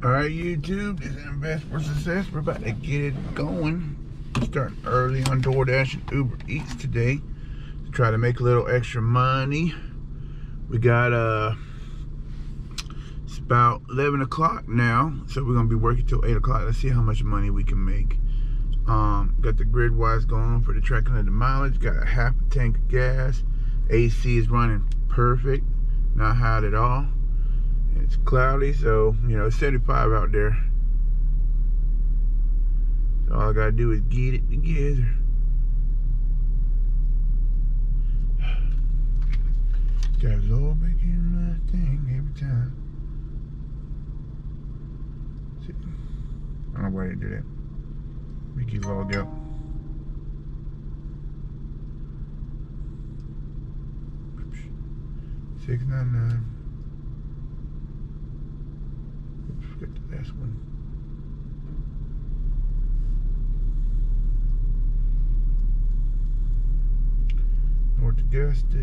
Alright, YouTube, this is Invest for Success. We're about to get it going. Starting early on DoorDash and Uber Eats today to try to make a little extra money. We got it's about 11 o'clock now, so we're gonna be working till 8 o'clock. Let's see how much money we can make. Got the grid wires going on for the tracking of the mileage. Got a half a tank of gas. AC is running perfect, not hot at all. It's cloudy, so it's 75 out there. So all I gotta do is get it together. Got a little bit in my thing every time. See, I don't know why they do that. Make you log out. $6.99. Forget the last one. North Augusta.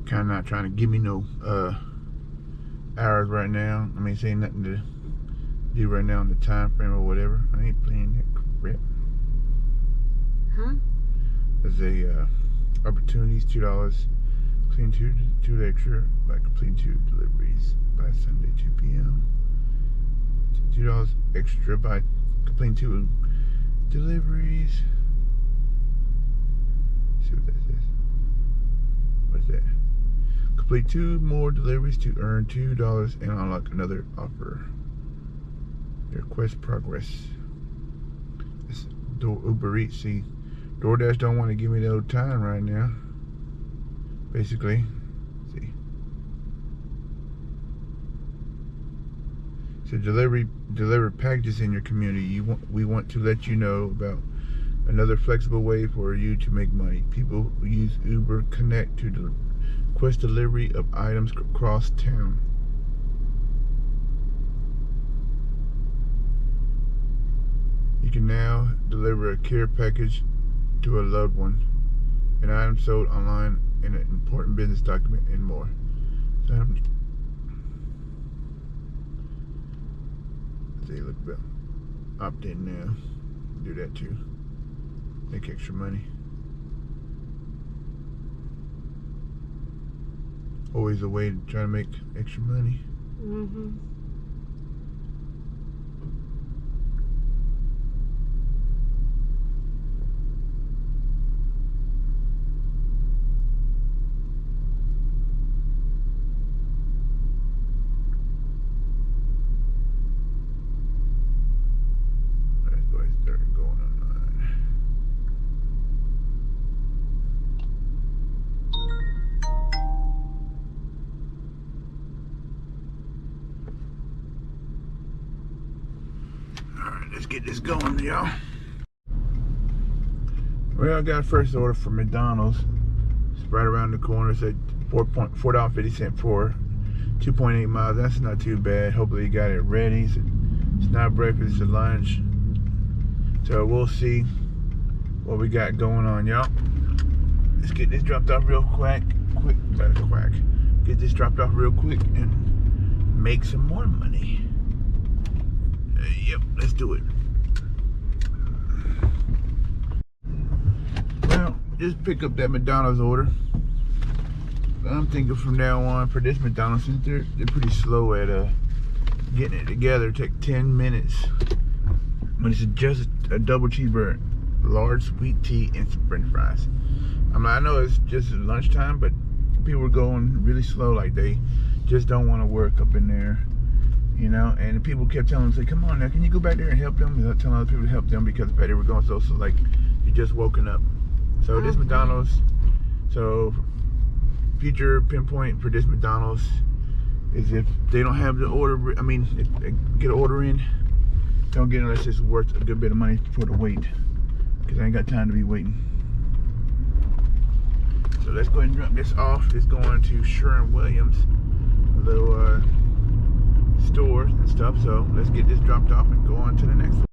Kind of not trying to give me no hours right now. I mean, saying nothing to do right now in the time frame or whatever. I ain't playing that crap. Huh? There's a opportunities, $2. Clean two extra by completing 2 deliveries by Sunday 2 p.m. $2 extra by completing 2 deliveries. Let's see what that says. What is that? Complete 2 more deliveries to earn $2 and unlock another offer. Your quest progress. It's Uber Eats. See, DoorDash don't want to give me no time right now. Basically, see. So deliver packages in your community. We want to let you know about another flexible way for you to make money. People who use Uber Connect to request delivery of items across town. You can now deliver a care package to a loved one, an item sold online, and an important business document, and more. So let's see, look about opt in now. Do that too. Make extra money. Always a way to try to make extra money. Mm-hmm. Let's go ahead and start going online. Let's get this going, y'all. Well, I got first order from McDonald's. It's right around the corner. It's at $4.50 for 2.8 miles. That's not too bad. Hopefully you got it ready. It's not breakfast, it's lunch. So we'll see what we got going on, y'all. Let's get this dropped off real quick. Get this dropped off real quick and make some more money. Yep, let's do it. Well, just pick up that McDonald's order. I'm thinking from now on for this McDonald's, since they're pretty slow at getting it together. Take 10 minutes. But it's just a double cheeseburger, large sweet tea, and some French fries. I know it's just lunchtime, but people are going really slow. Like they just don't want to work up in there. And the people kept telling them, say, come on now, can you go back there and help them? Without telling other people to help them because they were going so like you just woken up. So this McDonald's, so future pinpoint for this McDonald's is if they don't have the order, if they get an order in, don't get it unless it's worth a good bit of money for the wait, because I ain't got time to be waiting. So let's go ahead and drop this off. It's going to Sherwin-Williams, a little stores and stuff. So let's get this dropped off and go on to the next one.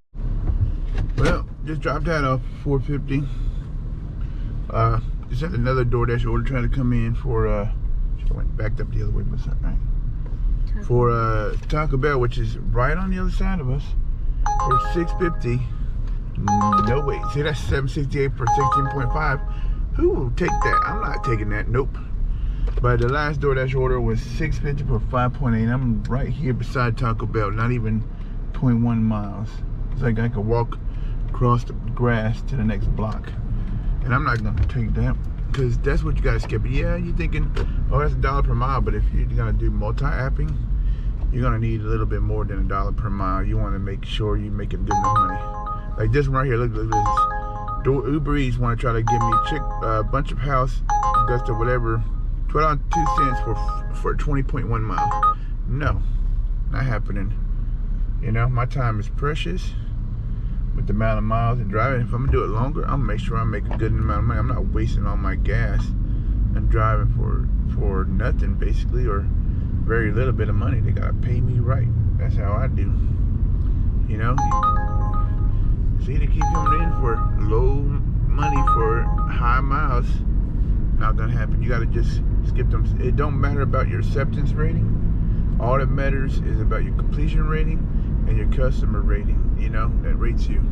Well, just dropped that off, $4.50. Just had another DoorDash order trying to come in for I went backed up the other way, but it's all right. For Taco Bell, which is right on the other side of us, for $6.50. No way. See, that's $7.68 for 16.5. Who will take that? I'm not taking that. Nope. But the last DoorDash order was $6.50 for 5.8. I'm right here beside Taco Bell, not even 0.1 miles. It's like I could walk across the grass to the next block. And I'm not gonna take that, because that's what you gotta skip. Yeah, you're thinking, oh, that's $1 per mile, but if you're gonna do multi-apping, you're gonna need a little bit more than $1 per mile. You wanna make sure you're making good enough money. Like this one right here, look at this. Uber Eats wanna try to give me a bunch of house dust or whatever, $12.02 for 20.1 mile. No, not happening. You know, my time is precious with the amount of miles and driving. If I'm gonna do it longer, I'm gonna make sure I make a good amount of money. I'm not wasting all my gas and driving for nothing basically, or very little bit of money. They gotta pay me right. That's how I do. You know, see, they keep coming in for low money for high miles. Not gonna happen. You gotta just skip them. It don't matter about your acceptance rating. All that matters is about your completion rating and your customer rating. You know, that rates you.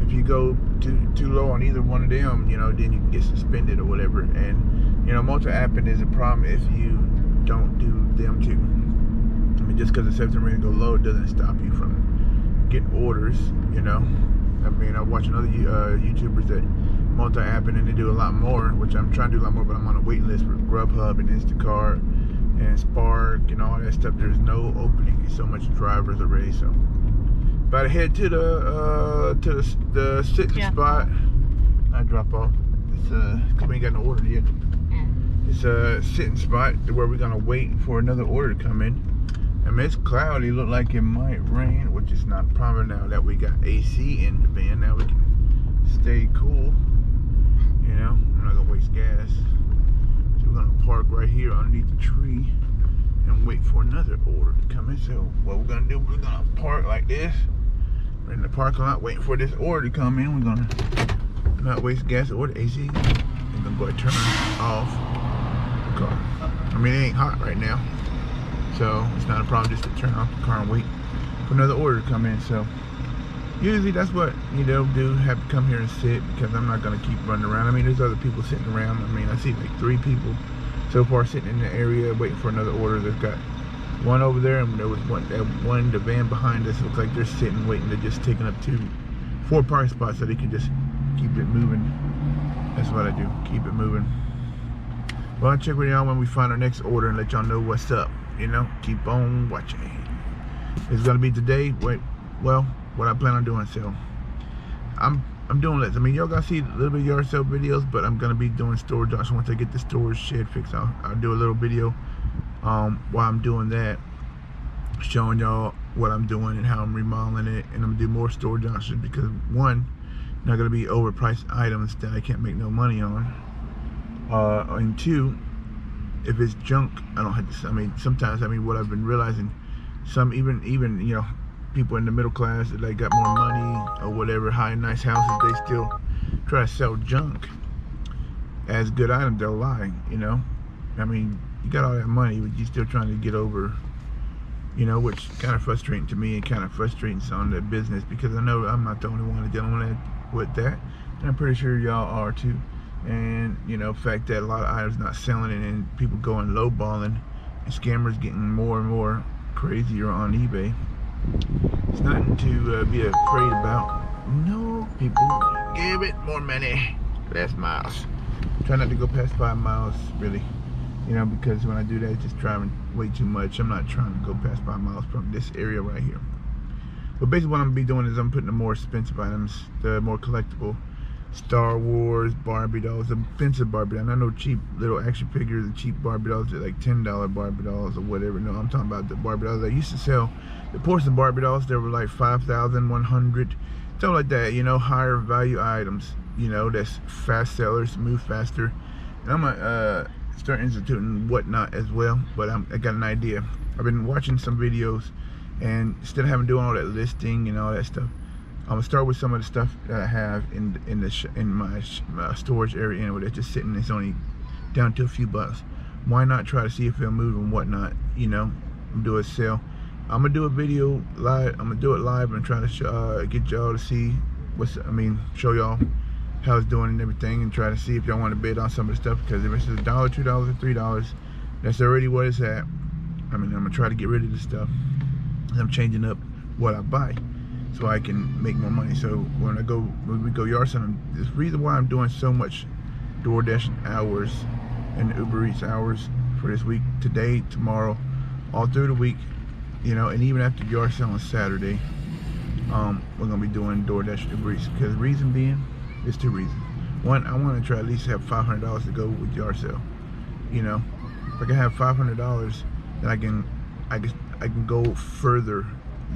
If you go too low on either one of them, you know, then you can get suspended or whatever. And you know, multi-apping is a problem if you don't do them too. I mean, just because the acceptance rating go low doesn't stop you from getting orders. You know, I mean, I'm watching other YouTubers that multi-apping and they do a lot more, which I'm trying to do a lot more, but I'm on a waiting list for Grubhub and Instacart and Spark and all that stuff. There's no opening. There's so much drivers already. So about to head to the sitting spot. I drop off. It's cause we ain't got no order yet. It's a sitting spot where we're gonna wait for another order to come in. I mean, it's cloudy. Look like it might rain, which is not a problem now that we got AC in the van. Now we can stay cool. You know, I'm not gonna waste gas. So we're gonna park right here underneath the tree and wait for another order to come in. So what we're gonna do, we're gonna park like this. We're in the parking lot waiting for this order to come in. We're gonna not waste gas or the AC. We're gonna go ahead and turn off the car. I mean, it ain't hot right now, so it's not a problem just to turn off the car and wait for another order to come in. So usually that's what, you know, do, have to come here and sit, because I'm not gonna keep running around. I mean, there's other people sitting around. I mean, I see like 3 people so far sitting in the area waiting for another order. They've got one over there, and there was one the van behind us looks like they're sitting waiting. They're just taking up 4 parking spots so they can just keep it moving. That's what I do, keep it moving. Well, I'll check with y'all when we find our next order and let y'all know what's up. You know, keep on watching. It's gonna be today. Well, what I plan on doing. So I'm doing this. I mean, y'all gonna see a little bit of yard sale videos, but I'm gonna be doing storage drops. Once I get the storage shed fixed, I'll do a little video while I'm doing that, showing y'all what I'm doing and how I'm remodeling it. And I'm gonna do more storage options because, one, not gonna be overpriced items that I can't make no money on, and 2, if it's junk, I don't have to. I mean, sometimes, I mean, what I've been realizing, some even you know, people in the middle class that like got more money or whatever, high nice houses, they still try to sell junk as good items. They'll lie, you know. I mean, you got all that money, but you're still trying to get over, you know, which kind of frustrating to me and kind of frustrating on the business, because I know I'm not the only one dealing with that, and I'm pretty sure y'all are too. And you know, the fact that a lot of items not selling and people going lowballing and scammers getting more and more crazier on eBay. It's nothing to be afraid about. No, people, give it more money, less miles. Try not to go past 5 miles, really. You know, because when I do that, it's just driving way too much. I'm not trying to go past 5 miles from this area right here. But basically what I'm gonna be doing is I'm putting the more expensive items, the more collectible Star Wars, Barbie dolls, expensive Barbie dolls. I know cheap little action figures, the cheap Barbie dolls are like $10 Barbie dolls or whatever. No, I'm talking about the Barbie dolls that used to sell. The portion Barbie dolls, they were like 5,100, something like that. You know, higher value items. You know, that's fast sellers, move faster, And I'm gonna start instituting whatnot as well. But I got an idea. I've been watching some videos, and instead of having to do all that listing and all that stuff, I'm gonna start with some of the stuff that I have in my storage area anyway. That's just sitting. It's only down to a few bucks. Why not try to see if it'll move and whatnot? You know, do a sale. I'm gonna do a video live. I'm gonna do it live and try to get y'all to see show y'all how it's doing and everything, and try to see if y'all want to bid on some of the stuff. Because if it's $1, $2, or $3, that's already what it's at. I'm gonna try to get rid of this stuff. I'm changing up what I buy so I can make more money. So when we go yard selling, the reason why I'm doing so much DoorDash hours and Uber Eats hours for this week, today, tomorrow, all through the week, you know, and even after yard selling Saturday, we're gonna be doing DoorDash and Uber Eats. Because the reason being, it's two reasons. One, I want to try at least have $500 to go with yard sale. You know, if I can have $500, then I can go further,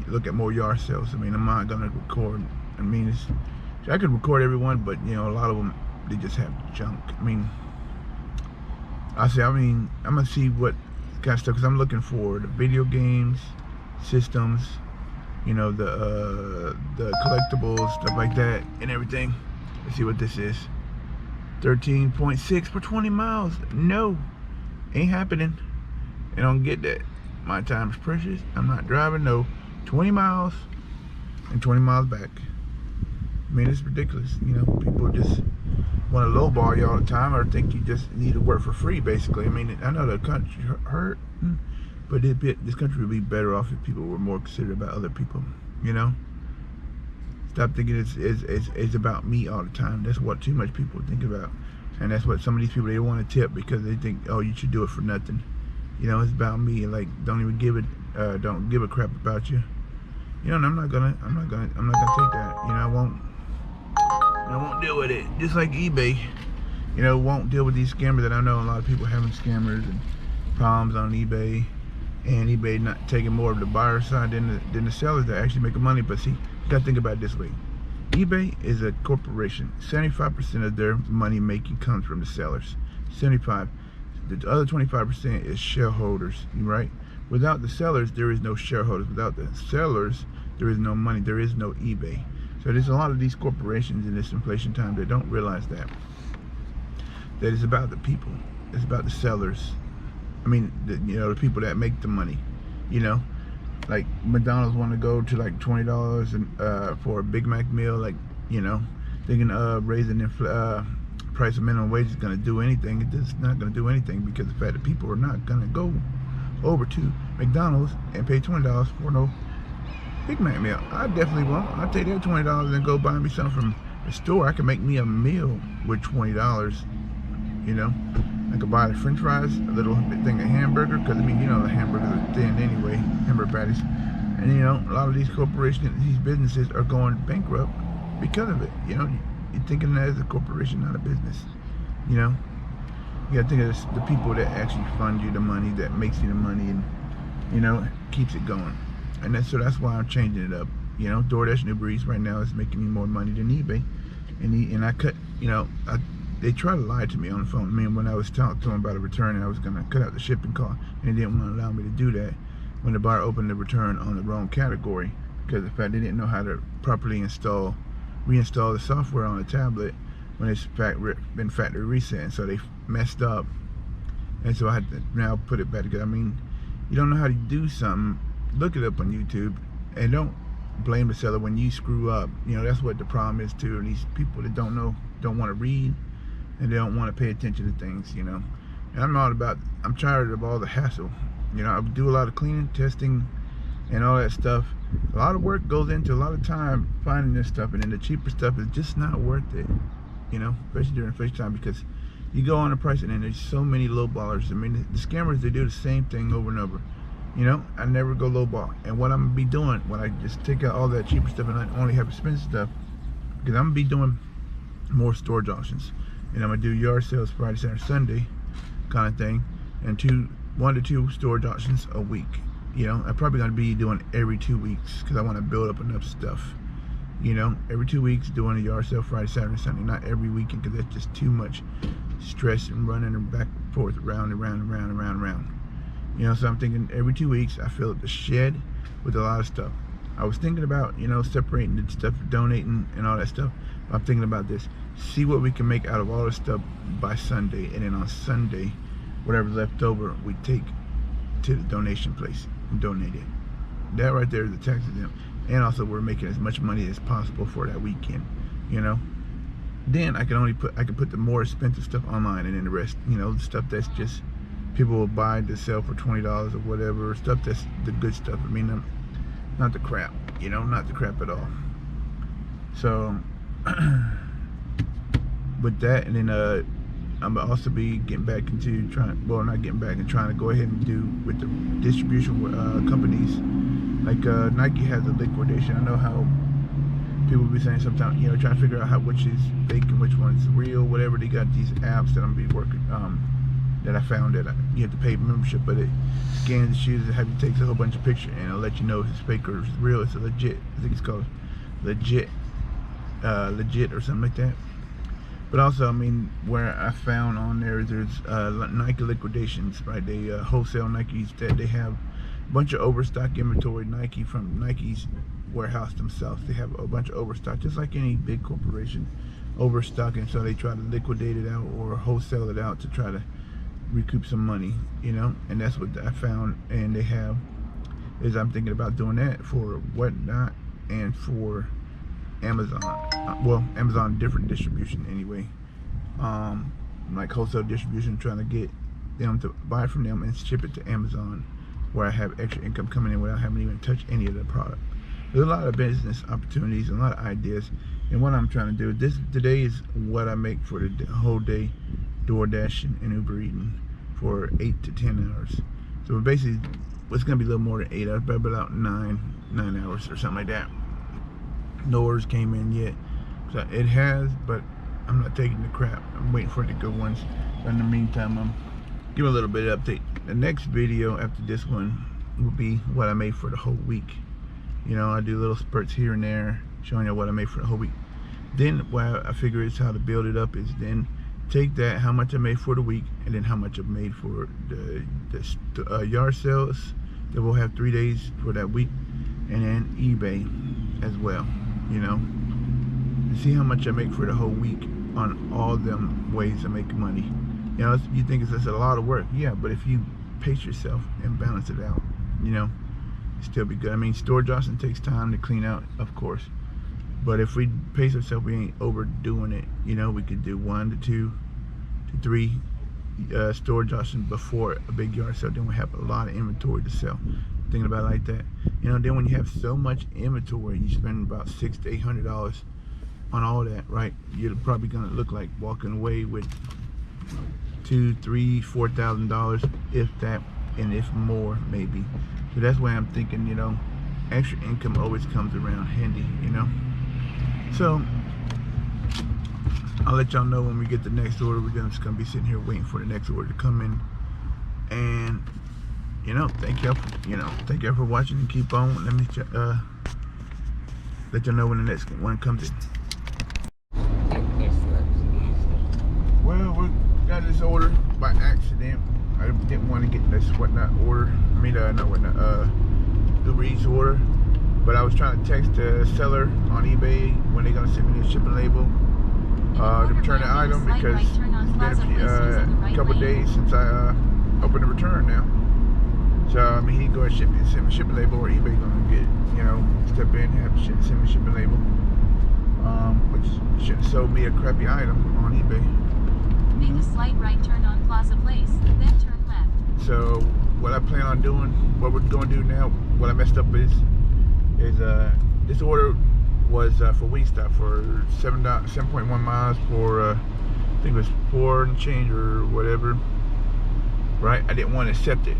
look at more yard sales. I mean, I'm not gonna record. I mean, I could record everyone, but you know, a lot of them, they just have junk. I mean, I'm gonna see what kind of stuff, because I'm looking for the video games, systems, you know, the collectibles, stuff like that, and everything. Let's see what this is. 13.6 for 20 miles. No, ain't happening. I don't get that. My time is precious. I'm not driving no 20 miles and 20 miles back. I mean, it's ridiculous. You know, people just want to lowball you all the time, or think you just need to work for free, basically. I mean, I know the country hurt, but this country would be better off if people were more considerate about other people, you know? Stop thinking it's about me all the time. That's what too much people think about. And that's what some of these people, they want to tip because they think, oh, you should do it for nothing. You know, it's about me. Like, don't give a crap about you. You know, and I'm not gonna take that. You know, I won't deal with it. Just like eBay, you know, won't deal with these scammers that I know a lot of people having scammers and problems on eBay, and eBay not taking more of the buyer side than the sellers that actually making money. But see, you gotta think about it this way. eBay is a corporation. 75% of their money making comes from the sellers. 75. The other 25% is shareholders, right? Without the sellers, there is no shareholders. Without the sellers, there is no money. There is no eBay. So there's a lot of these corporations in this inflation time that don't realize that it's about the people. It's about the sellers. I mean, you know, the people that make the money. You know, like McDonald's want to go to like $20 and for a Big Mac meal. Like, you know, thinking raising the price of minimum wage is going to do anything. It's not going to do anything, because the fact that people are not going to go over to McDonald's and pay $20 for no Big Mac meal. I definitely won't. I'll take that $20 and go buy me something from the store. I can make me a meal with $20. You know, I could buy the French fries, a little thing of hamburger, because I mean, you know, the hamburgers are thin anyway, hamburger patties. And you know, a lot of these corporations, these businesses are going bankrupt because of it. You know, you're thinking that as a corporation, not a business. You know, you gotta think of the people that actually fund you the money, that makes you the money, and you know, keeps it going. And that's why I'm changing it up. You know, DoorDash and Uber Eats right now is making me more money than eBay. And I cut, you know, they try to lie to me on the phone. I mean, when I was talking to them about a return, and I was gonna cut out the shipping cost, and they didn't want to allow me to do that when the buyer opened the return on the wrong category, because of the fact they didn't know how to properly reinstall the software on the tablet when it's been factory reset, and so they messed up. And so I had to now put it back together. I mean, you don't know how to do something, look it up on YouTube, and don't blame the seller when you screw up. You know, that's what the problem is too. These people that don't know, don't want to read, and they don't want to pay attention to things, you know. And I'm tired of all the hassle. You know, I do a lot of cleaning, testing, and all that stuff. A lot of work goes into a lot of time finding this stuff, and then the cheaper stuff is just not worth it, you know, especially during inflation time, because you go on the price and then there's so many low ballers. I mean, the scammers, they do the same thing over and over. You know, I never go low ball. And what I'm gonna be doing when I just take out all that cheaper stuff and I only have expensive stuff, because I'm gonna be doing more storage auctions, and I'm gonna do yard sales Friday, Saturday, Sunday kind of thing, and 1 to 2 storage auctions a week. You know, I'm probably gonna be doing every 2 weeks, because I want to build up enough stuff. You know, every 2 weeks doing a yard sale Friday, Saturday, Sunday, not every weekend, because that's just too much stressing, running back and forth, around and round and round and round and round. You know, so I'm thinking every 2 weeks I fill up the shed with a lot of stuff. I was thinking about, you know, separating the stuff, donating and all that stuff. But I'm thinking about this. See what we can make out of all this stuff by Sunday, and then on Sunday, whatever's left over, we take to the donation place and donate it. That right there is the tax exempt. And also we're making as much money as possible for that weekend, you know. Then I can put the more expensive stuff online, and then the rest, you know, the stuff that's just people will buy to sell for $20 or whatever, stuff that's the good stuff. I mean, not the crap, you know, not the crap at all. So with that, and then I'm gonna also be getting back into trying to go ahead and do with the distribution companies. Like Nike has a liquidation. I know how people be saying sometimes, you know, trying to figure out which is fake and which one is real, whatever. They got these apps that I'm gonna be working, that I found that you have to pay membership, but it scans the shoes and have you take a whole bunch of pictures, and it'll let you know if it's fake or if it's real. It's a legit. I think it's called legit or something like that. But also, I mean, where I found on there's Nike liquidations, right? They wholesale Nikes that they have a bunch of overstock inventory. Nike from Nike's warehouse themselves, they have a bunch of overstock, just like any big corporation, overstock, and so they try to liquidate it out or wholesale it out to try to recoup some money, you know. And that's what I found, and they have is I'm thinking about doing that for Whatnot and for Amazon. Well, Amazon different distribution anyway, like wholesale distribution, trying to get them to buy from them and ship it to Amazon, where I have extra income coming in without having to even touch any of the product. There's a lot of business opportunities and a lot of ideas, and what I'm trying to do today is what I make for the whole day, DoorDash and Uber Eating for 8 to 10 hours. So basically, it's gonna be a little more than 8 hours, but about 9 hours or something like that. No orders came in yet. So it has, but I'm not taking the crap. I'm waiting for the good ones. But in the meantime, I'm giving a little bit of update. The next video after this one will be what I made for the whole week. You know, I do little spurts here and there, showing you what I made for the whole week. Then what I figure is how to build it up is then take that, how much I made for the week, and then how much I made for the yard sales that we'll have 3 days for that week, and then eBay as well, you know. See how much I make for the whole week on all them ways of making money. You know, you think it's a lot of work, yeah, but if you pace yourself and balance it out, you know, it'll still be good. I mean, store Johnson takes time to clean out, of course, but if we pace ourselves, we ain't overdoing it. You know, we could do 1 to 2 to 3 store Johnson before a big yard sale. Then we have a lot of inventory to sell. Thinking about it like that, you know. Then when you have so much inventory, you spend about $600 to $800 on all that, right? You're probably gonna look like walking away with $2,000, $3,000, $4,000, if that, and if more, maybe. So that's why I'm thinking, you know, extra income always comes around handy, you know. So I'll let y'all know when we get the next order. We're just gonna be sitting here waiting for the next order to come in. And you know, thank y'all for watching, and keep on. Let me let y'all know when the next one comes in. Well, we got this order by accident. I didn't want to get this Whatnot order. I mean, not Whatnot, Uber Eats order. But I was trying to text the seller on eBay when they're gonna send me the shipping label to return the item, because it's been a couple days since I opened the return now. So I mean, he can go ahead and send me a shipping label, or eBay gonna get, you know, step in and have send me a shipping label, which should have sold me a crappy item on eBay. Make a slight right turn on Plaza Place, then turn left. So what I plan on doing, what we're going to do now, what I messed up is this order was for Wingstop for 7.1 miles for I think it was 4 and change or whatever, right? I didn't want to accept it.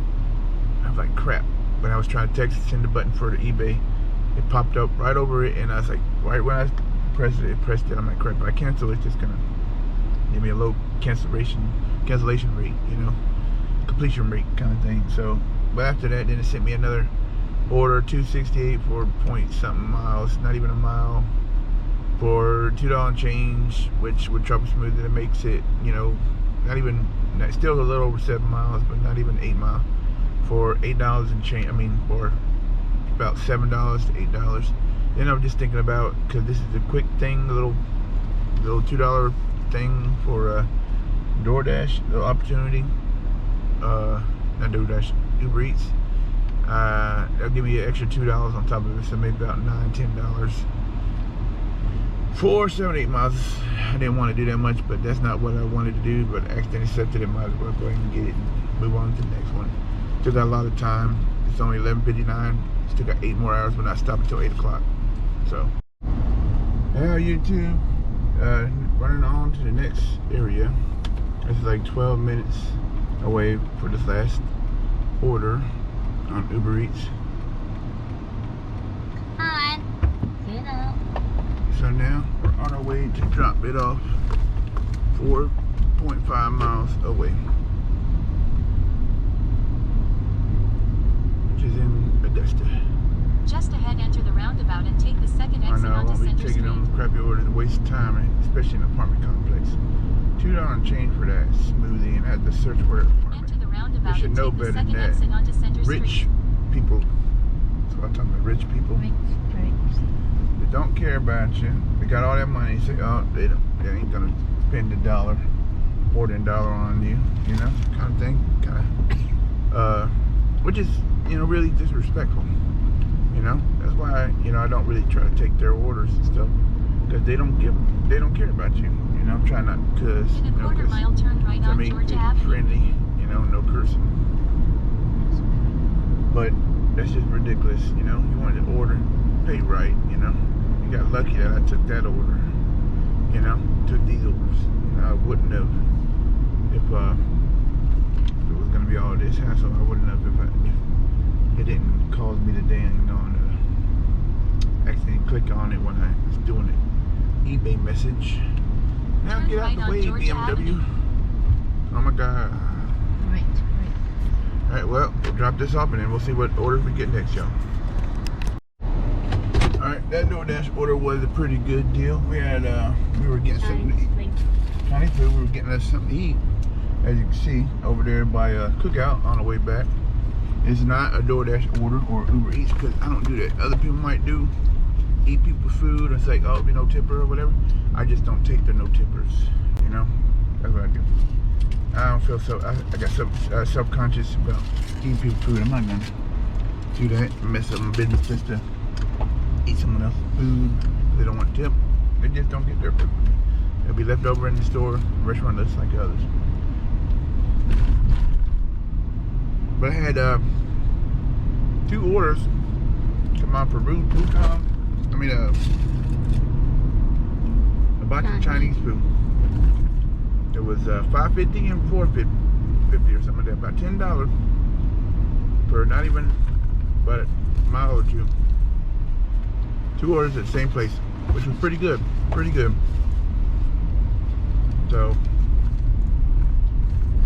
I was like, crap. But I was trying to text, send the button for the eBay. It popped up right over it, and I was like, right when I pressed it, I'm like, crap. But I cancel, it's just gonna give me a low cancellation rate, you know, completion rate kind of thing. So, but after that, then it sent me another order, 268 for point something miles, not even a mile, for $2 and change, which with trouble smooth, it makes it, you know, not even, still a little over 7 miles, but not even 8 miles for $8 and change. I mean, for about $7 to $8. Then I'm just thinking about, because this is a quick thing, a little $2 thing for DoorDash, little opportunity. Not DoorDash, Uber Eats. They'll give me an extra $2 on top of it, so maybe about $9, $10 for 7 8 miles. I didn't want to do that much, but that's not what I wanted to do. But I accidentally accepted it. Might as well go ahead and get it and move on to the next one. Still got a lot of time. It's only 11:59. Still got 8 more hours, but not stopping until 8 o'clock. So, now YouTube, running on to the next area. It's like 12 minutes away for this last order on Uber Eats. Hi. Get up. So now we're on our way to drop it off 4.5 miles away, which is in Augusta. Just ahead, enter the roundabout and take the second I exit know, I onto won't be Center taking Street. them crappy orders and waste time, especially in an apartment complex. $2 and change for that smoothie, and I had to search for it. Enter the roundabout should and know take the better than second that. exit onto Center Rich Street. people, that's what I'm talking about, rich people. Rich. They don't care about you. They got all that money. Say, oh, they ain't gonna spend $1, more than $1 on you, you know, kind of thing, which is, you know, really disrespectful. You know, that's why, you know, I don't really try to take their orders and stuff, because they don't care about you. You know, I'm trying not, because In a quarter mile, turn right on Georgia Avenue. friendly, you know, no cursing. But that's just ridiculous. You know, you wanted to order, pay right. You know, you got lucky that I took that order. You know, took these orders. You know, I wouldn't have if it was gonna be all this hassle. I wouldn't have if it didn't cause me to dang on accidentally click on it when I was doing it. eBay message. Now Turn get out right the on way, Georgia BMW. Avenue. Oh my God. Right. Alright, well, we'll drop this off and then we'll see what orders we get next, y'all. Alright, that DoorDash order was a pretty good deal. We had, we were getting something to eat. Chinese food, we were getting us something to eat. As you can see, over there by Cookout on the way back. It's not a DoorDash order or Uber Eats, because I don't do that. Other people might do, eat people's food and it's like, oh, be no tipper or whatever. I just don't take the no tippers, you know? That's what I do. I don't feel so, I got self-conscious about eating people's food. I'm not gonna do that, mess up my business just to eat someone else's food. They don't want to tip. They just don't get their food. It'll be left over in the store, restaurant just like the others. But I had 2 orders come out for a bunch of Chinese food. It was $5.50 and $4.50 or something like that. About $10 for not even but a mile or two. 2 orders at the same place, which was pretty good. Pretty good. So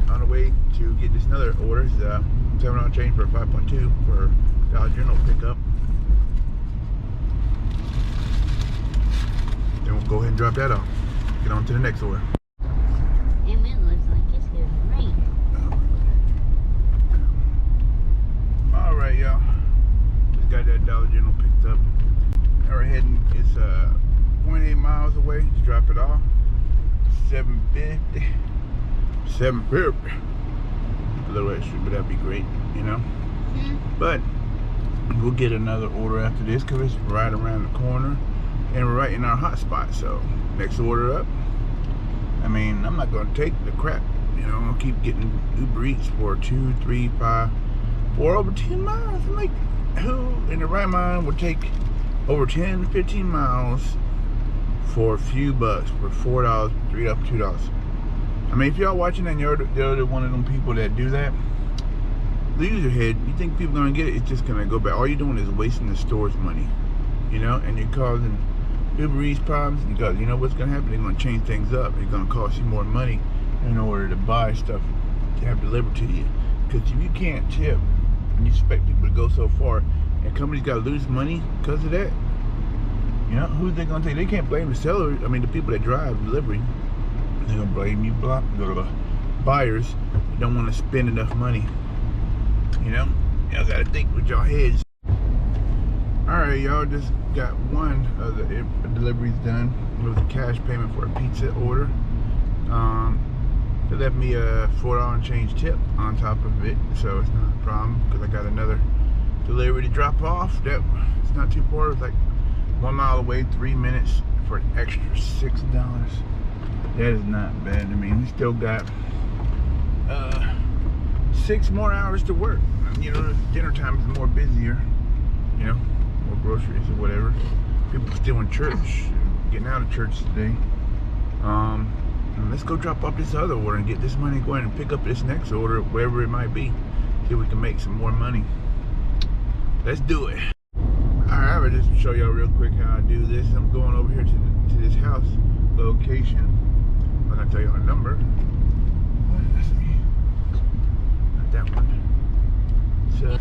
on the way to get this another order, it's $7 change for 5.2 for Dollar General pickup. Then we'll go ahead and drop that off. Get on to the next order. And it looks like it's gonna rain. Alright, y'all. Just got that Dollar General picked up. Now we're heading, it's 0.8 miles away to drop it off. $7.50. A little extra, but that'd be great, you know? But we'll get another order after this because it's right around the corner and we're right in our hot spot. So next order up. I mean, I'm not gonna take the crap, you know. I'll keep getting Uber Eats for 2, 3, 5, 4 over 10 miles. I'm like, who in the right mind would take over 10, 15 miles for a few bucks, for $4, $3 up, $2? I mean, if y'all watching and you're one of them people that do that, lose your head. You think people gonna get it? It's just gonna go back. All you're doing is wasting the store's money, you know, and you're causing Uber Eats problems because you know what's gonna happen? They're gonna change things up. It's gonna cost you more money in order to buy stuff to have delivered to you. Because if you can't tip and you expect people to go so far, and companies gotta lose money because of that, you know, who's they gonna take? They can't blame the seller. I mean, the people that drive delivery. They're gonna blame you, buyers that don't want to spend enough money. You know, y'all gotta think with your heads. Alright, y'all, just got one of the deliveries done. It was a cash payment for a pizza order. They left me a $4 and change tip on top of it, so it's not a problem because I got another delivery to drop off. That it's not too far. It's like 1 mile away, 3 minutes for an extra $6. That is not bad. I mean, we still got 6 more hours to work. You know, dinner time is more busier. You know, more groceries or whatever. People still in church, getting out of church today. Let's go drop off this other order and get this money going and pick up this next order, wherever it might be. See if we can make some more money. Let's do it. Alright, I'll just show y'all real quick how I do this. I'm going over here to this house location. I'm gonna tell y'all a number. Let's see. Not that one. So,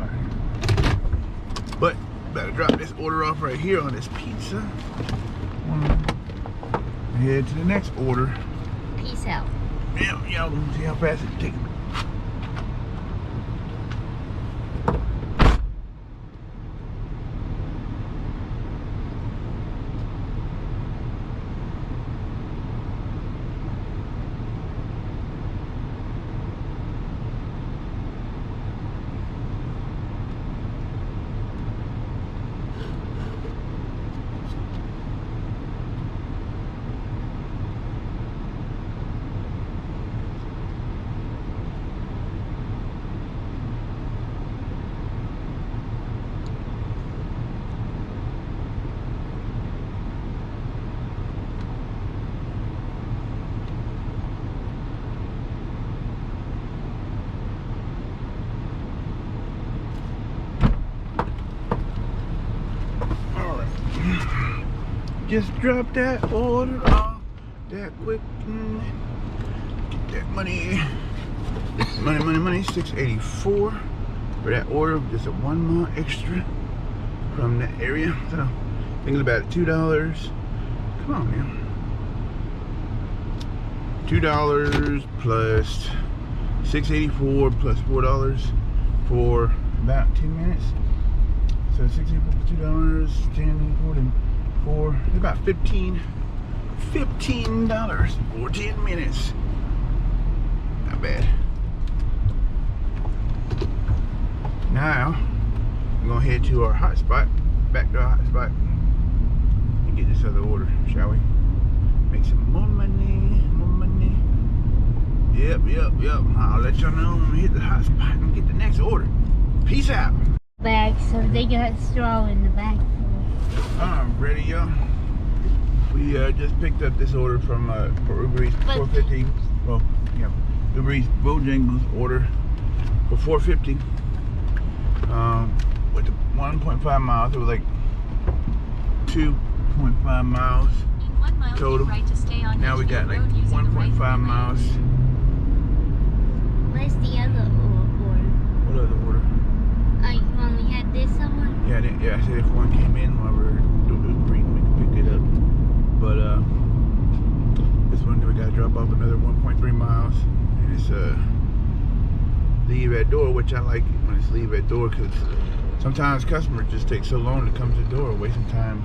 alright. But better drop this order off right here on this pizza. Head to the next order. Peace out. Yeah, let's see how fast it takes. Just drop that order off that quick. Get that money. Money. $6.84 for that order. Just a 1 mile extra from that area. So thinking about it, $2. Come on, man. $2 plus $6.84 plus $4 for about 2 minutes. So $6.84 for $2, $10.40. For about $15 for 10 minutes. Not bad. Now we're gonna head to our hotspot, back to our hotspot, and get this other order, shall we? Make some more money, Yep. I'll let y'all know when we hit the hotspot and get the next order. Peace out. Bag, so they got straw in the bag. Ready, y'all? We just picked up this order from for Uber Eats, $4.50. Well, yeah, Uber Eats Bojangles order for $4.50. With the 1.5 miles, it was like 2.5 miles In 1 mile, total. right to stay on Now we got like 1.5 miles. Where's the other order? What other order? When we had this somewhere? Yeah, I said if one came in while we were doing Uber Eats, we could pick it up. But this one we gotta drop off another 1.3 miles, and it's leave at door, which I like when it's leave at door, because sometimes customers just take so long to come to the door, wasting time.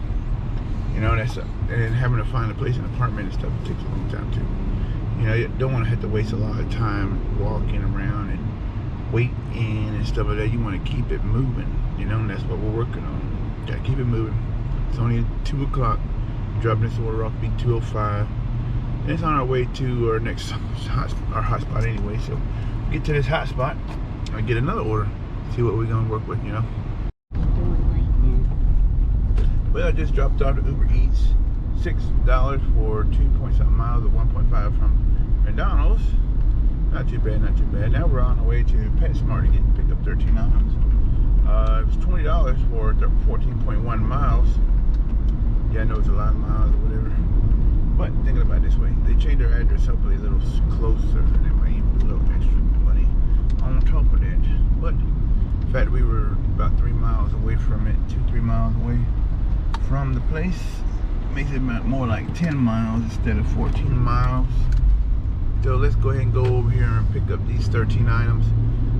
You know, and having to find a place, an apartment and stuff, it takes a long time too. You know, you don't want to have to waste a lot of time walking around and waiting and stuff like that. You want to keep it moving, you know, and that's what we're working on. Gotta keep it moving. It's only 2 o'clock. Dropping this order off, be 2:05. And it's on our way to our next hotspot anyway. So get to this hotspot and get another order. See what we're gonna work with, you know. Well, I just dropped off the Uber Eats, $6 for 2-point-something miles or 1.5 from McDonald's. Not too bad, not too bad. Now we're on our way to PetSmart to pick up 13 items. It was $20 for 14.1 miles. Yeah, I know it's a lot of miles or whatever. But thinking about it this way, they changed their address hopefully a little closer, and they might even put a little extra money on top of that. But the fact that we were about 3 miles away from it, 2-3 miles away from the place, makes it more like 10 miles instead of 14 miles. So let's go ahead and go over here and pick up these 13 items.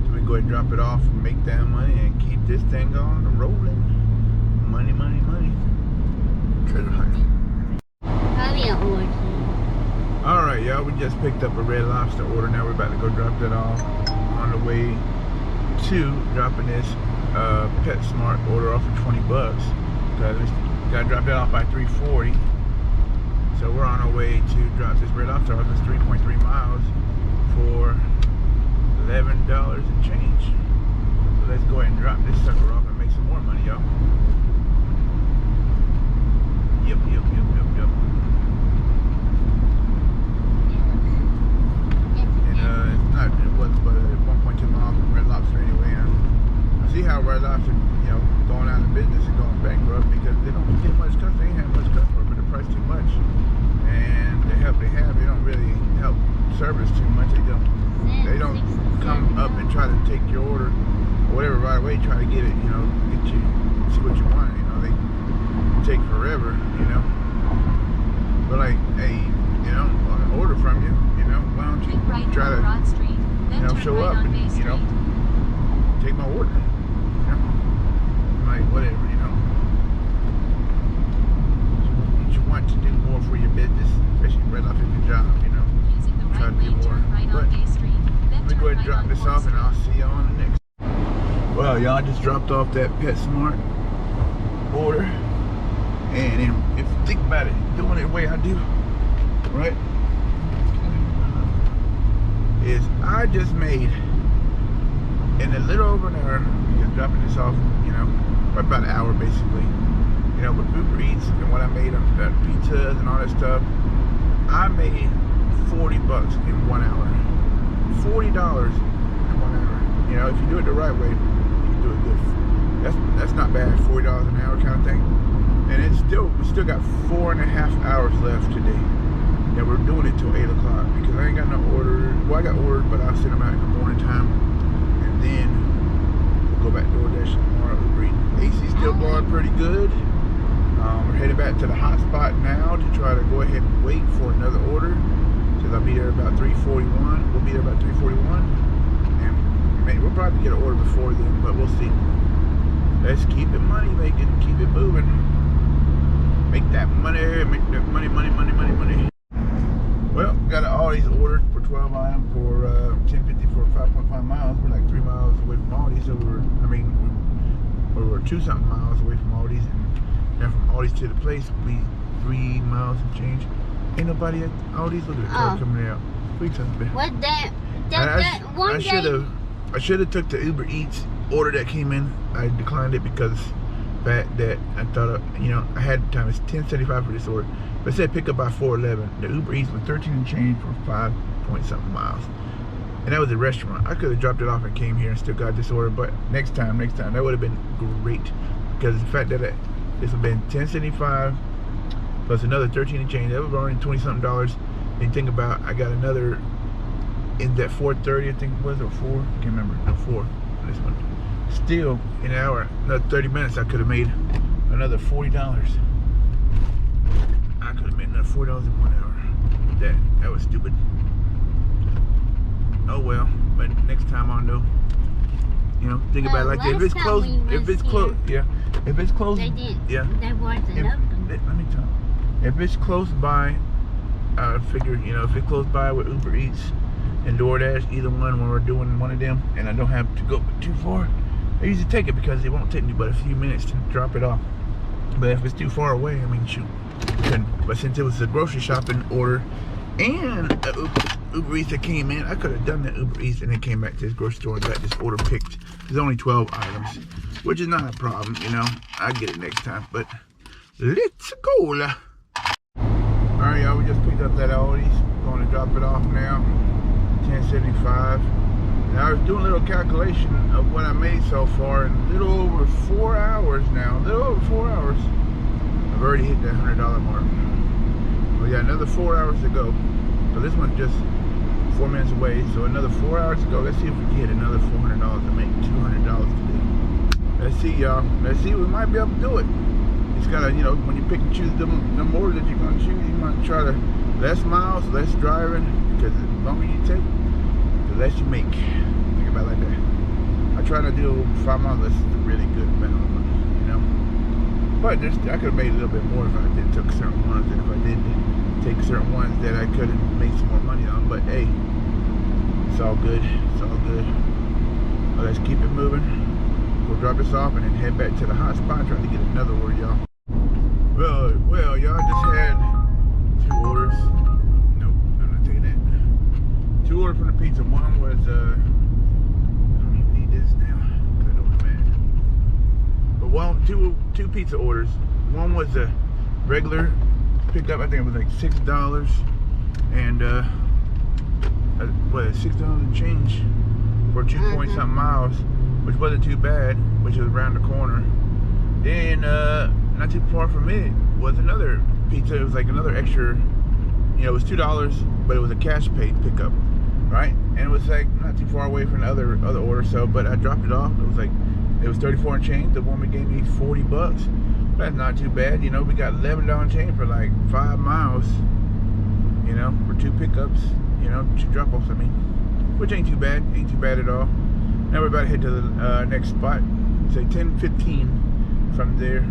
So we go ahead and drop it off and make that money and keep this thing on and rolling. Money, money, money. Treasure hunt. Probably an orgy. Alright, y'all, we just picked up a Red Lobster order. Now we're about to go drop that off on the way to dropping this PetSmart order off for 20 bucks. Got to drop that off by 3:40. So we're on our way to drop this Red Lobster off. It's 3.3 miles for $11 and change. So let's go ahead and drop this sucker off and make some more money, y'all. Yep. It was but 1.2 miles from Red Lobster anyway. And I see how Red Lobster, going out of business and going bankrupt because they don't get much customer. They ain't have much customer, but the price too much. And the help they have, they don't really help service too much. They don't come up and try to take your order or whatever right away. Try to get it, get you see what you want. They take forever, But like, hey, I order from you, why don't you try to, show up and, take my order, like whatever, you want to do more for your business, especially right off your job, try to do more. But let me go ahead and drop this off and I'll see you on the next. Well, y'all, just dropped off that PetSmart order, and if you think about it, doing it the way I do, right, is I just made in a little over an hour, just dropping this off, about an hour basically, with Uber Eats and what I made on the pizzas and all that stuff. I made 40 bucks in 1 hour. $40 in 1 hour. If you do it the right way, you can do it good. That's not bad, $40 an hour kind of thing. And we still got 4.5 hours left today. And we're doing it till 8 o'clock because I ain't got no order. Well, I got ordered, but I'll send them out in the morning time. And then we'll go back to DoorDash tomorrow. AC's still blowing pretty good. We're headed back to the hot spot now to try to go ahead and wait for another order. Because I'll be there about 3:41. We'll be there about 3:41. And we'll probably get an order before then, but we'll see. Let's keep it money making, keep it moving. Make that money, money. Well, got all these ordered for 12 items for $10.50 for 5.5 miles. We're like 3 miles away from Aldi's, so we were 2-something miles away from Aldi's, and then from Aldi's to the place will be 3 miles and change. Ain't nobody at Aldi's. Look at the car coming out. What are you talking about? What that I should have took the Uber Eats order that came in. I declined it because that I thought I had time. It's $10.75 for this order, but it said pick up by 4:11. The Uber Eats was 13 and change for 5-point-something miles, and that was a restaurant. I could have dropped it off and came here and still got this order, but next time that would have been great, because the fact that this would have been $10.75 plus another 13 and change, that was already $20-something. And you think about, I got another in that 4:30, I think it was, or 4, I can't remember. No, 4 this one. Still, in an hour, another 30 minutes, I could have made another $40. I could have made another $40 in 1 hour. That was stupid. Oh well, but next time I'll know. Think about it like that. If it's close, yeah. If it's close, they didn't. Yeah. They wasn't open. Let me tell you. If it's close by, I figure, if it's close by with Uber Eats and DoorDash, either one, when we're doing one of them, and I don't have to go too far, I usually take it because it won't take me but a few minutes to drop it off. But if it's too far away, I mean, shoot. But since it was a grocery shopping order and Uber Eats that came in, I could have done that Uber Eats and then came back to this grocery store and got this order picked. There's only 12 items, which is not a problem, I get it next time. But let's go. Alright, y'all, we just picked up that Aldi's. Going to drop it off now. $10.75. Now I was doing a little calculation of what I made so far in a little over 4 hours now. I've already hit that $100 mark. We got another 4 hours to go. So this one's just 4 minutes away. So another 4 hours to go. Let's see if we can hit another $400 to make $200 today. Let's see, y'all. Let's see. We might be able to do it. It's gotta, when you pick and choose them orders that you're gonna choose, you might try to less miles, less driving. because the longer you take, the less you make. Think about it like that. I try to do 5 miles. This is a really good amount of money, you know. But I could have made a little bit more if I did took certain ones, and if I did take certain ones that I could have made some more money on. But hey, it's all good. It's all good. Well, let's keep it moving. We'll drop this off and then head back to the hot spot, trying to get another order, y'all. Well, y'all just had 2 orders. Nope, I'm not taking that. 2 orders from the pizza. One was I don't even need this now. I know what I'm at. But two pizza orders. One was a regular pickup. I think it was like $6, and what, $6 and change for 2 point something miles, which wasn't too bad, which was around the corner. Then not too far from it was another pizza. It was like another extra, you know, it was $2, but it was a cash paid pickup, right? And it was like not too far away from the other order. So, but I dropped it off. It was 34 and change. The woman gave me $40. That's not too bad, you know. We got $11 change for like 5 miles, you know, for 2 pickups, you know, 2 drop-offs. I mean, which ain't too bad at all. Now we're about to head to the next spot. Say 10-15 from there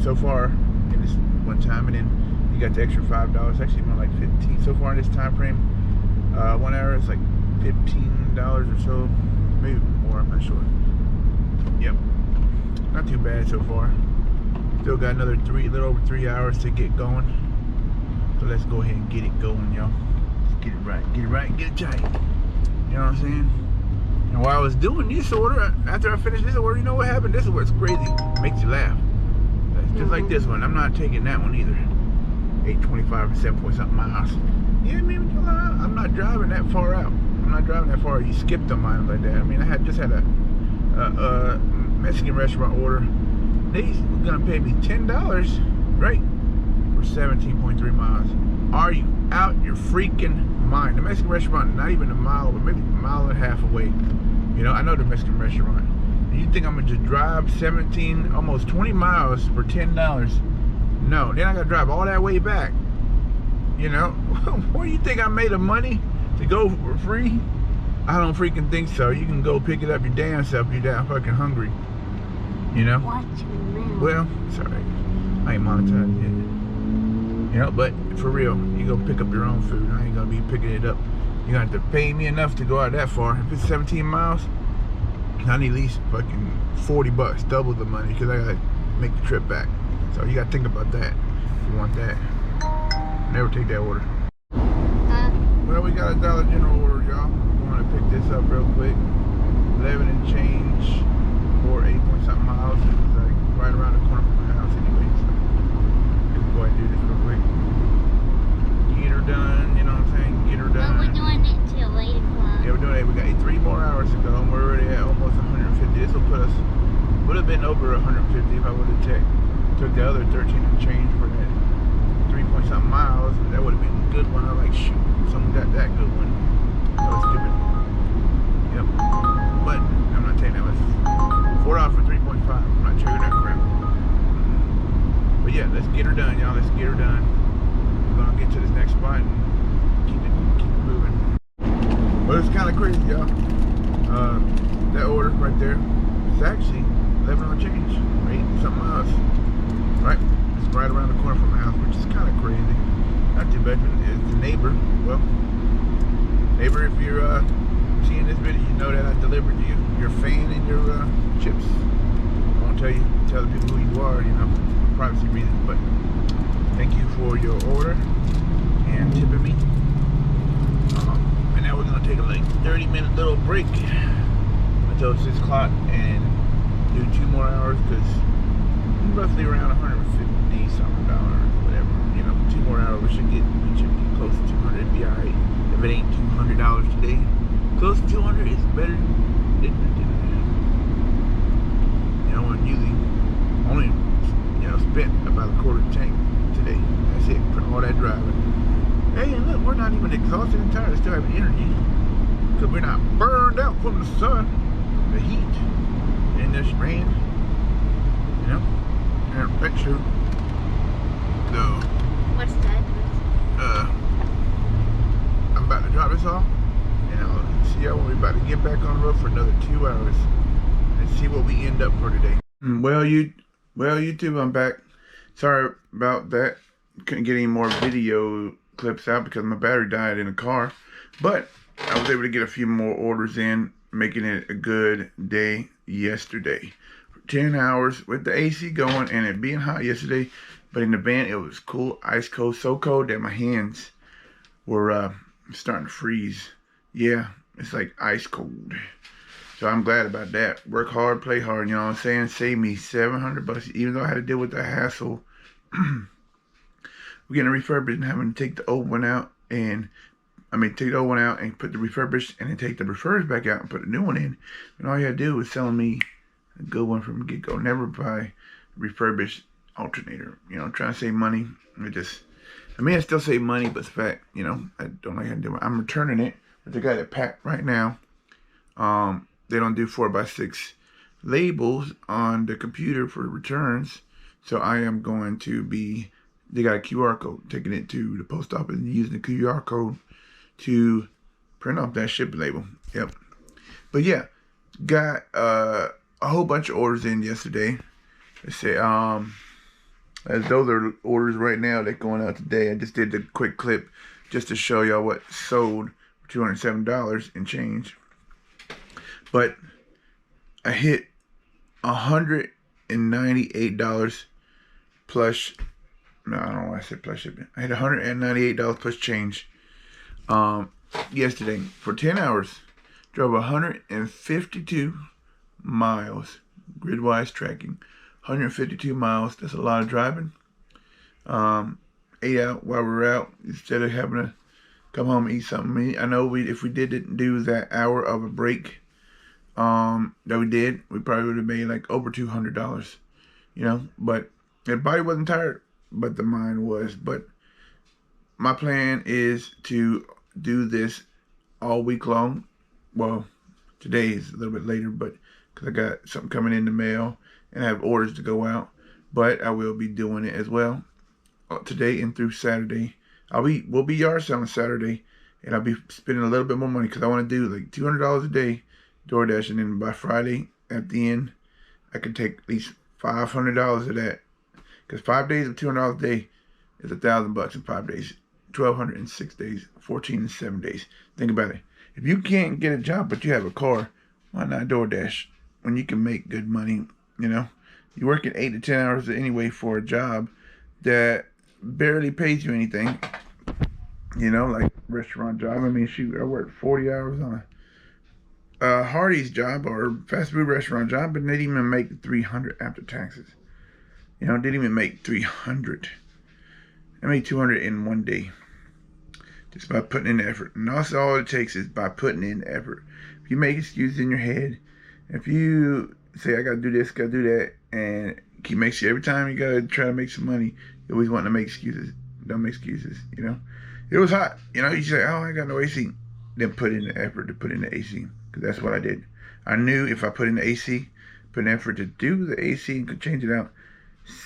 so far in this one time, and then you got the extra $5. Actually more like 15 so far in this time frame. 1 hour is like $15 or so, maybe more. I'm not sure. Yep, not too bad so far. Still got another little over 3 hours to get going. So let's go ahead and get it going, y'all. Let's get it right, get it tight. You know what I'm saying? And while I was doing this order, after I finished this order, you know what happened? This is what's crazy. Makes you laugh. Just like this one. I'm not taking that one either. 825 and 7 point something miles. Yeah, I mean, I'm not driving that far out. I'm not driving that far. You skipped on mine like that. I mean, I just had a Mexican restaurant order. They were gonna pay me $10, right? For 17.3 miles. Are you out your freaking mind? The Mexican restaurant, not even a mile away, maybe a mile and a half away. You know, I know the Mexican restaurant. And you think I'm gonna just drive 17, almost 20 miles for $10? No, then I gotta drive all that way back. You know, what do you think I made of money to go for free? I don't freaking think so. You can go pick it up your damn self if you're that fucking hungry. You know? Watch your mouth. Well, it's alright. I ain't monetized yet. You know, but for real, you go pick up your own food. I ain't gonna be picking it up. You're gonna have to pay me enough to go out that far. If it's 17 miles, I need at least fucking $40, double the money, because I gotta make the trip back. So you gotta think about that if you want that. Never take that order. Well, we got a Dollar General order, y'all. I'm gonna pick this up real quick. 11 and change for 8 point something miles. It was like right around the corner from my house anyway. So let's go ahead and do this real quick. Get her done, you know what I'm saying? Get her done. But we're doing it till 8 o'clock. Yeah, we're doing it. We got 3 more hours to go, and we're already at almost 150. This will put us, would have been over 150 if I would have took the other 13 and change for that 3 point something miles. That would have been a good one. I like, shoot, someone got that good one. That was stupid. Yep. But I'm not taking that one. $4 for 3.5. I'm not triggering that crap. But yeah, let's get her done, y'all. Let's get her done. We're gonna get to this next spot and keep it moving. But it's kind of crazy, y'all. That order right there, it's actually 11 on change, 8 something miles. Right? It's right around the corner from my house, which is kind of crazy. Not too bad. It's the neighbor. Well, neighbor, if you're seeing this video, you know that I delivered you your fan and your chips. I won't tell the people who you are, you know, for privacy reasons. But thank you for your order and tipping me. And now we're gonna take a like 30-minute little break until 6 o'clock and do 2 more hours, because roughly around 150 something dollars, whatever. You know, 2 more hours we should get close to 200. It'd be alright. If it ain't $200 today, close to 200 is better than it. You know, and usually only, you know, spent about a quarter tank today. That's it for all that driving. Hey, and look, we're not even exhausted and tired. Still have energy, because we're not burned out from the sun, the heat, and this rain. You know, and picture the What's that? I'm about to drop this 2 hours and see what we end up for today. Well, YouTube, I'm back. Sorry about that. Couldn't get any more video clips out because my battery died in the car. But I was able to get a few more orders in, making it a good day yesterday. 10 hours with the AC going and it being hot yesterday. But in the van, it was cool, ice cold, so cold that my hands were starting to freeze. Yeah, it's like ice cold. So I'm glad about that. Work hard, play hard, you know what I'm saying? Save me $700, even though I had to deal with the hassle. We're getting a refurbished and having to take the old one out and take the old one out and put the refurbished and then take the refurbished back out and put a new one in. And all you had to do was selling me a good one from the get-go. Never buy refurbished alternator. You know, trying to save money. I still save money, but it's the fact, you know, I don't like how to do it. I'm returning it. But they got it packed right now. They don't do 4x6 labels on the computer for returns. So I am going to be, they got a QR code, taking it to the post office and using the QR code to print off that shipping label. Yep. But yeah, got a whole bunch of orders in yesterday. Let's say, as those are orders right now that's going out today. I just did the quick clip just to show y'all what sold for $207 and change. But I hit $198 plus. No, I don't know why I said plus shipping. I hit $198 plus change yesterday for 10 hours. Drove 152 miles, grid-wise tracking. 152 miles. That's a lot of driving. 8 out while we're out instead of having to come home and eat something. I know if we didn't do that hour of a break that we did, we probably would have made like over $200. You know, but the body wasn't tired, but the mind was. But my plan is to do this all week long. Well, today is a little bit later, but because I got something coming in the mail and I have orders to go out. But I will be doing it as well today and through Saturday. We'll be yard selling Saturday, and I'll be spending a little bit more money because I want to do like $200 a day DoorDash, and then by Friday at the end, I can take at least $500 of that. Because 5 days of $200 a day is $1,000 in 5 days. 1,200 in 6 days. 14 in 7 days. Think about it. If you can't get a job but you have a car, why not DoorDash? When you can make good money, you know. You're working 8 to 10 hours anyway for a job that barely pays you anything. You know, like restaurant job. I mean, shoot, I worked 40 hours on a Hardee's job or fast food restaurant job, but they didn't even make $300 after taxes. You know, didn't even make $300. I made $200 in 1 day. Just by putting in the effort. And also all it takes is by putting in the effort. If you make excuses in your head, if you say, I got to do this, got to do that, and keep making sure every time you got to try to make some money, you always want to make excuses. Don't make excuses, you know. It was hot. You know, you say, oh, I got no AC. Then put in the effort to put in the AC. Because that's what I did. I knew if I put in the AC, put in effort to do the AC and could change it out,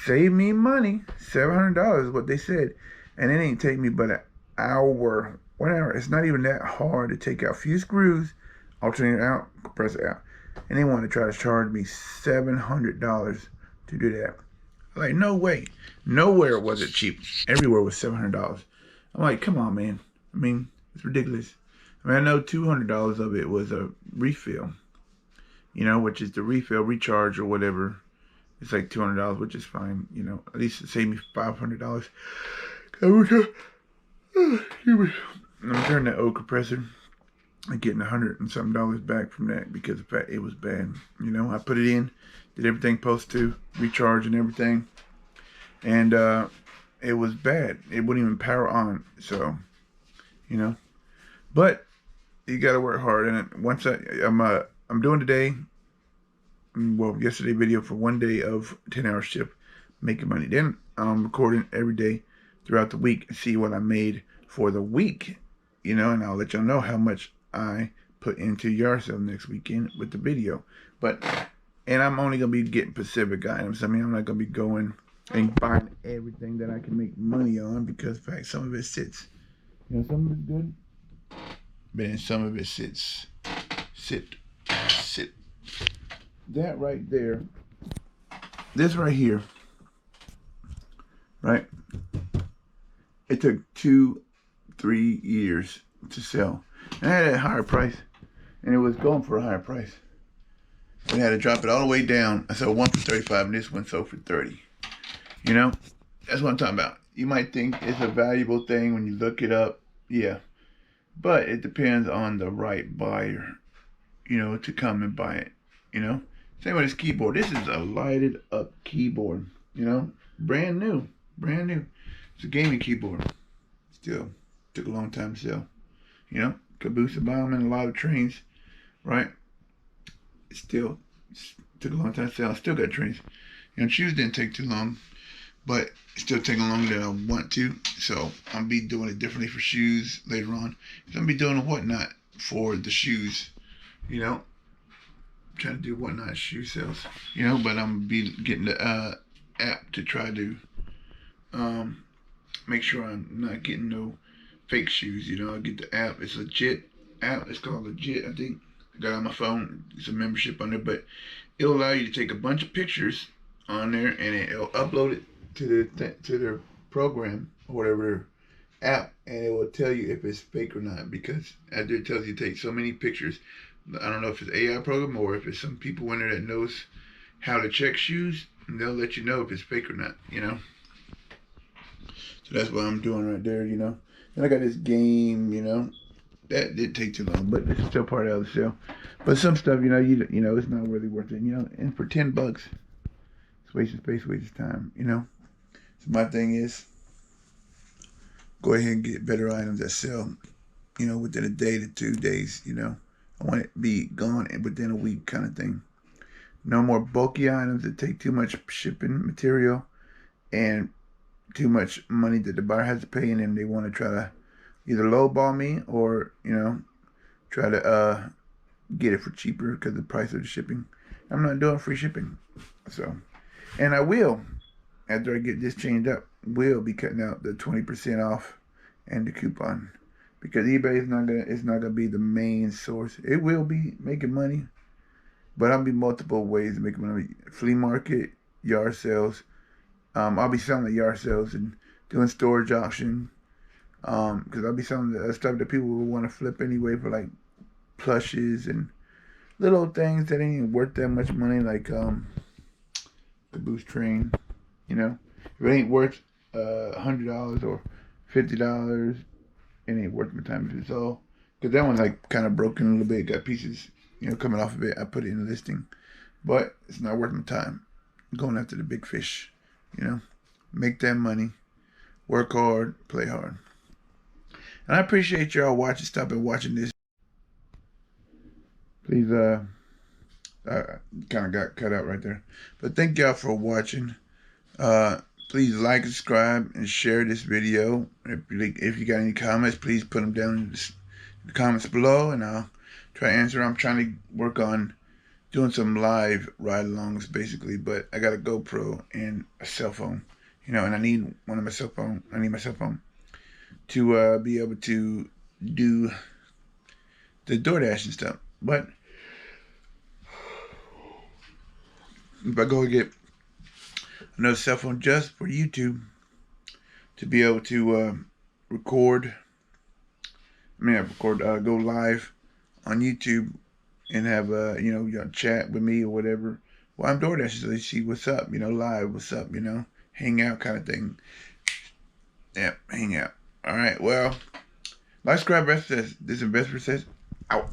save me money. $700 is what they said. And it ain't take me but an hour. 1 hour. It's not even that hard to take out a few screws, alternate out, compressor out. And they want to try to charge me $700 to do that. I'm like, no way. Nowhere was it cheap. Everywhere was $700. I'm like, come on, man. I mean, it's ridiculous. I mean, I know $200 of it was a refill, you know, which is the refill, recharge, or whatever. It's like $200, which is fine, you know. At least it saved me $500. I'm turning that old compressor. I'm getting $100 and something back from that because of the fact it was bad. You know, I put it in, did everything supposed to, recharge and everything, and it was bad. It wouldn't even power on. So, you know, but you got to work hard. And once I'm doing today, well, yesterday video for 1 day of 10-hour shift, making money. Then I'm recording every day throughout the week and see what I made for the week, you know, and I'll let y'all know how much I put into yard sale next weekend with the video. And I'm only going to be getting specific items. I mean, I'm not going to be going and buying everything that I can make money on because, in fact, some of it sits. You know, some of it's good, but then some of it sits. that right there, this right here, right? It took 2-3 years to sell. And I had a higher price. And it was going for a higher price. We had to drop it all the way down. I sold one for 35 and this one sold for 30. You know? That's what I'm talking about. You might think it's a valuable thing when you look it up. Yeah. But it depends on the right buyer, you know, to come and buy it. You know? Same with this keyboard. This is a lighted up keyboard. You know? Brand new. Brand new. It's a gaming keyboard. Still took a long time to sell. You know? Caboose bomb and a lot of trains. Right? It still took a long time to sell. I still got trains. You know, shoes didn't take too long. But it's still taking longer than I want to. So I'll be doing it differently for shoes later on. I'm going to be doing a whatnot for the shoes. You know? Trying to do whatnot shoe sales. You know, but I'm going to be getting the app to try to make sure I'm not getting no fake shoes. You know, I get the app. It's a legit app. It's called Legit, I think. I got it on my phone. It's a membership on there. But it'll allow you to take a bunch of pictures on there and it'll upload it to their program or whatever app, and it will tell you if it's fake or not, because after it tells you to take so many pictures, I don't know if it's an AI program or if it's some people in there that knows how to check shoes, and they'll let you know if it's fake or not, you know. So that's what I'm doing right there, you know. And I got this game, you know, that didn't take too long, but it's still part of the sale. But some stuff, you know, you know, it's not really worth it, you know. And for $10, it's wasting space, wasting time, you know. So my thing is, go ahead and get better items that sell, you know, within a day to 2 days, you know. I want it to be gone within a week kind of thing. No more bulky items that take too much shipping material and too much money that the buyer has to pay, and then they want to try to either lowball me or, you know, try to get it for cheaper because of the price of the shipping. I'm not doing free shipping. So, and I will, after I get this changed up, will be cutting out the 20% off and the coupon, because eBay is not gonna be the main source. It will be making money, but I'll be multiple ways to make money. Flea market, yard sales. I'll be selling at yard sales and doing storage auction. Because I'll be selling the stuff that people will want to flip anyway, for like plushes and little things that ain't even worth that much money, like the boost train. You know, if it ain't worth $100 or $50, it ain't worth my time. If it's all, because that one's like kind of broken a little bit, got pieces, you know, coming off of it. I put it in the listing, but it's not worth my time. I'm going after the big fish, you know, make that money, work hard, play hard. And I appreciate y'all watching, stopping watching this. Please, I kind of got cut out right there, but thank y'all for watching. Please like, subscribe, and share this video. If you got any comments, please put them down in the comments below, and I'll try to answer. I'm trying to work on doing some live ride-alongs, basically, but I got a GoPro and a cell phone, you know, and I need my cell phone to be able to do the DoorDash and stuff. But if I go and get another cell phone just for YouTube to be able to go live on YouTube and have you know, chat with me or whatever. Well, I'm DoorDash, so they see what's up, you know, live, what's up, you know, hang out kind of thing. Yeah, hang out. All right, well, like, subscribe, rest says, this investor says, out.